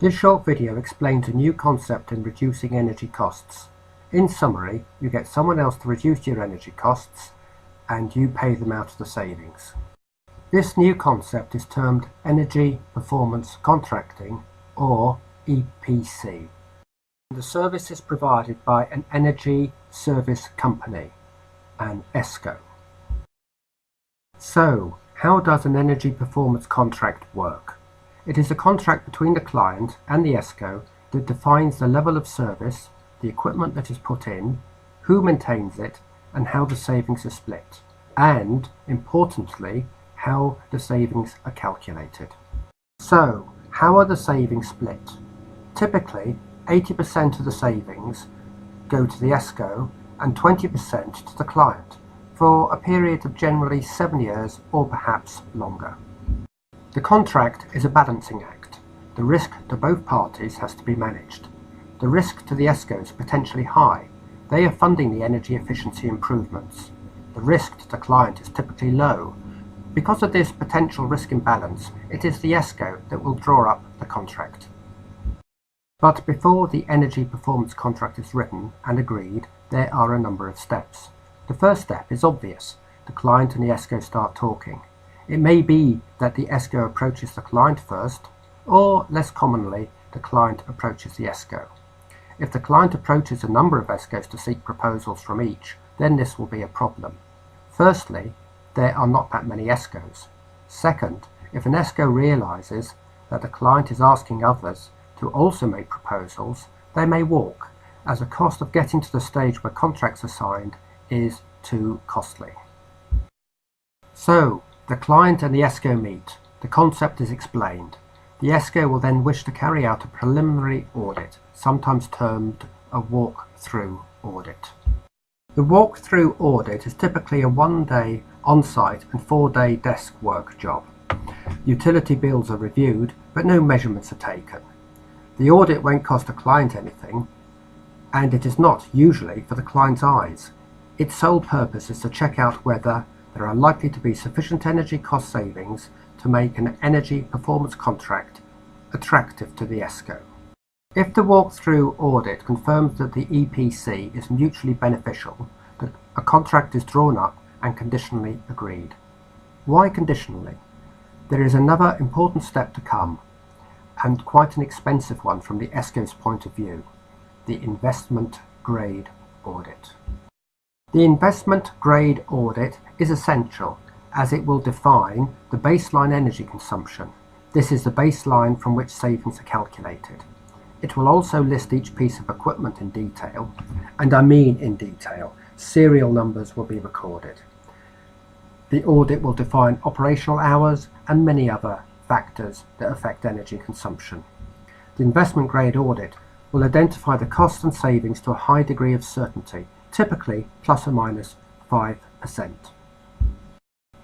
This short video explains a new concept in reducing energy costs. In summary, you get someone else to reduce your energy costs and you pay them out of the savings. This new concept is termed Energy Performance Contracting, or EPC. The service is provided by an energy service company, an ESCO. So, how does an energy performance contract work? It is a contract between the client and the ESCO that defines the level of service, the equipment that is put in, who maintains it, and how the savings are split, and, importantly, how the savings are calculated. So, how are the savings split? Typically, 80% of the savings go to the ESCO and 20% to the client, for a period of generally 7 years or perhaps longer. The contract is a balancing act. The risk to both parties has to be managed. The risk to the ESCO is potentially high. They are funding the energy efficiency improvements. The risk to the client is typically low. Because of this potential risk imbalance, it is the ESCO that will draw up the contract. But before the energy performance contract is written and agreed, there are a number of steps. The first step is obvious. The client and the ESCO start talking. It may be that the ESCO approaches the client first, or less commonly, the client approaches the ESCO. If the client approaches a number of ESCOs to seek proposals from each, then this will be a problem. Firstly, there are not that many ESCOs. Second, if an ESCO realizes that the client is asking others to also make proposals, they may walk, as the cost of getting to the stage where contracts are signed is too costly. So, the client and the ESCO meet. The concept is explained. The ESCO will then wish to carry out a preliminary audit, sometimes termed a walk-through audit. The walk-through audit is typically a 1-day on-site and 4-day desk work job. Utility bills are reviewed, but no measurements are taken. The audit won't cost the client anything, and it is not usually for the client's eyes. Its sole purpose is to check out whether there are likely to be sufficient energy cost savings to make an energy performance contract attractive to the ESCO. If the walk-through audit confirms that the EPC is mutually beneficial, that a contract is drawn up and conditionally agreed. Why conditionally? There is another important step to come, and quite an expensive one from the ESCO's point of view, the investment grade audit. The investment grade audit is essential as it will define the baseline energy consumption. This is the baseline from which savings are calculated. It will also list each piece of equipment in detail, and I mean in detail. Serial numbers will be recorded. The audit will define operational hours and many other factors that affect energy consumption. The investment grade audit will identify the costs and savings to a high degree of certainty, typically plus or minus 5%.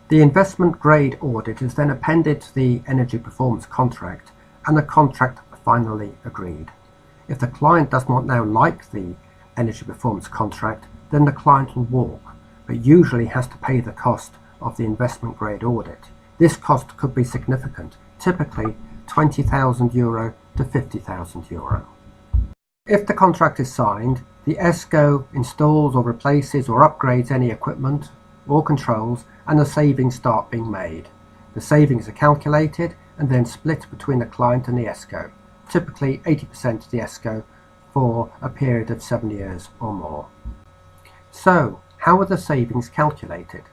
The investment grade audit is then appended to the energy performance contract and the contract finally agreed. If the client does not now like the energy performance contract, then the client will walk, but usually has to pay the cost of the investment grade audit. This cost could be significant, typically €20,000 to €50,000. If the contract is signed, the ESCO installs or replaces or upgrades any equipment or controls, and the savings start being made. The savings are calculated and then split between the client and the ESCO, typically 80% to the ESCO for a period of 7 years or more. So, how are the savings calculated?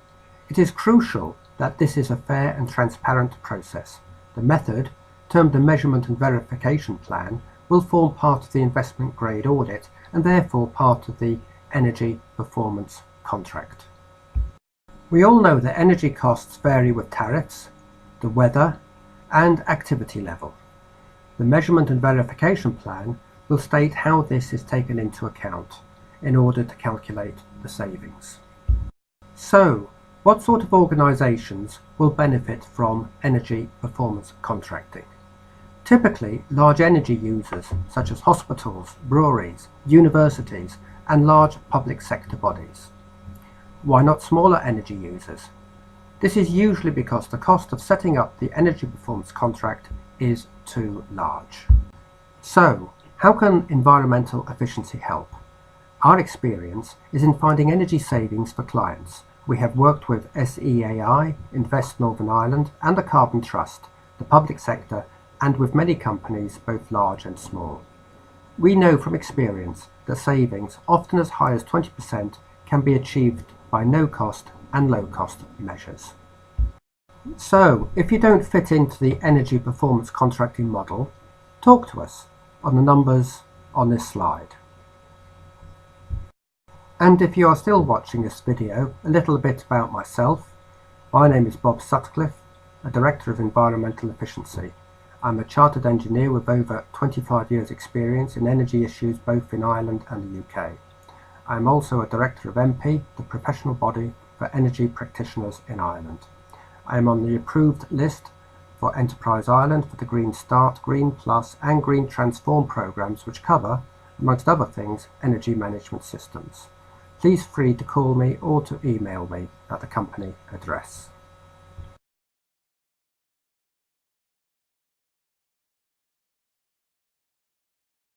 It is crucial that this is a fair and transparent process. The method, termed the Measurement and Verification Plan, will form part of the investment grade audit and therefore part of the energy performance contract. We all know that energy costs vary with tariffs, the weather, and activity level. The Measurement and Verification Plan will state how this is taken into account in order to calculate the savings. So, what sort of organisations will benefit from energy performance contracting? Typically, large energy users such as hospitals, breweries, universities, and large public sector bodies. Why not smaller energy users? This is usually because the cost of setting up the energy performance contract is too large. So, how can environmental efficiency help? Our experience is in finding energy savings for clients. We have worked with SEAI, Invest Northern Ireland, and the Carbon Trust, the public sector, and with many companies, both large and small. We know from experience that savings, often as high as 20%, can be achieved by no-cost and low-cost measures. So, if you don't fit into the energy performance contracting model, talk to us on the numbers on this slide. And if you are still watching this video, a little bit about myself. My name is Bob Sutcliffe, a Director of Environmental Efficiency. I'm a chartered engineer with over 25 years experience in energy issues both in Ireland and the UK. I'm also a Director of MP, the professional body for energy practitioners in Ireland. I am on the approved list for Enterprise Ireland for the Green Start, Green Plus and Green Transform programmes, which cover, amongst other things, energy management systems. Please feel free to call me or to email me at the company address.